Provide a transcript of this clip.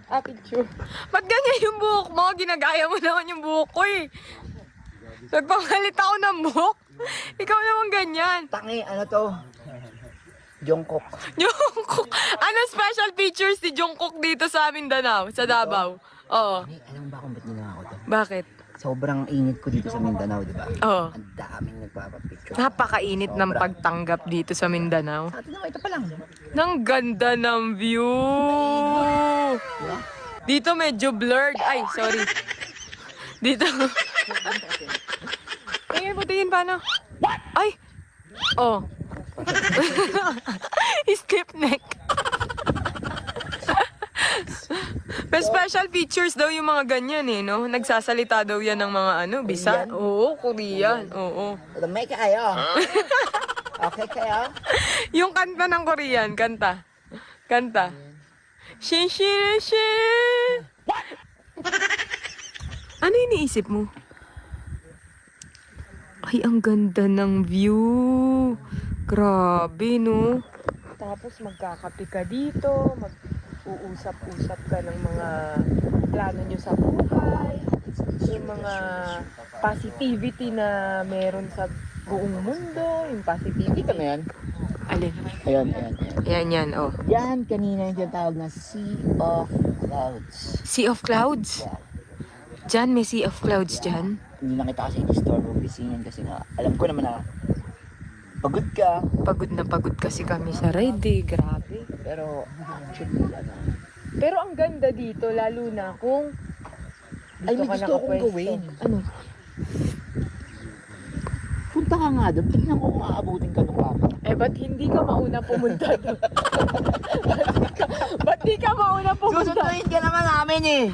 Ah, picture. Ba't ganyan yung buhok mo? Ginagaya mo naman yung buhok ko eh. Nagpamalit ako ng buhok. Ikaw naman ganyan. Tangi, ano to? Jungkook. Jungkook. Ano special features ni Jungkook dito sa Mindanao? Sa Davao? Oo. Ay, alam mo ba kung ba't ginawa ko to? Bakit? Sobrang init ko dito sa Mindanao, di ba? Oo. Ang daming nagpapapicture. Napakainit ng pagtanggap dito sa Mindanao. Sa atin naman, ito pa lang. Nang ganda ng view. Dito medyo blurred. Ay, sorry. Dito. Tingin mo, tingin paano? Ay! Oh. Stiff neck. May special features daw yung mga ganyan eh, no? Nagsasalita daw yan ng mga ano, Bisa. Korean? Oo, Korean. Oo. May kayo. Okay kayo? Yung kanta ng Korean, kanta. Kanta. Shin shin shin. Ano iniisip mo? Ay, ang ganda ng view. Grabe, no? Tapos magkakape ka dito, mag-uusap-usap ka ng mga plano nyo sa buhay, yung mga positivity na meron sa buong mundo, yung positivity. Kita mo yan? Alin? Ayan, ayan, ayan. Yan, yan, oh. Yan, kanina yung tinatawag na Sea of Clouds. Sea of Clouds? Yeah. Diyan, may Sea of Clouds dyan. Hindi na kita kasi in-store mo bisingin kasi nga, alam ko naman na pagod ka. Pagod na pagod kasi kami sa ride, eh. Grabe. Pero actually, ano, Pero ang ganda dito, lalo na kung ay may gusto akong nakapwesto. gawin. Ano? Punta ka nga doon, tignan ko kung aabutin ka nung papa. Eh, ba't hindi ka mauna pumunta doon? Ba't di ka mauna pumunta? Susunduin ka naman namin eh!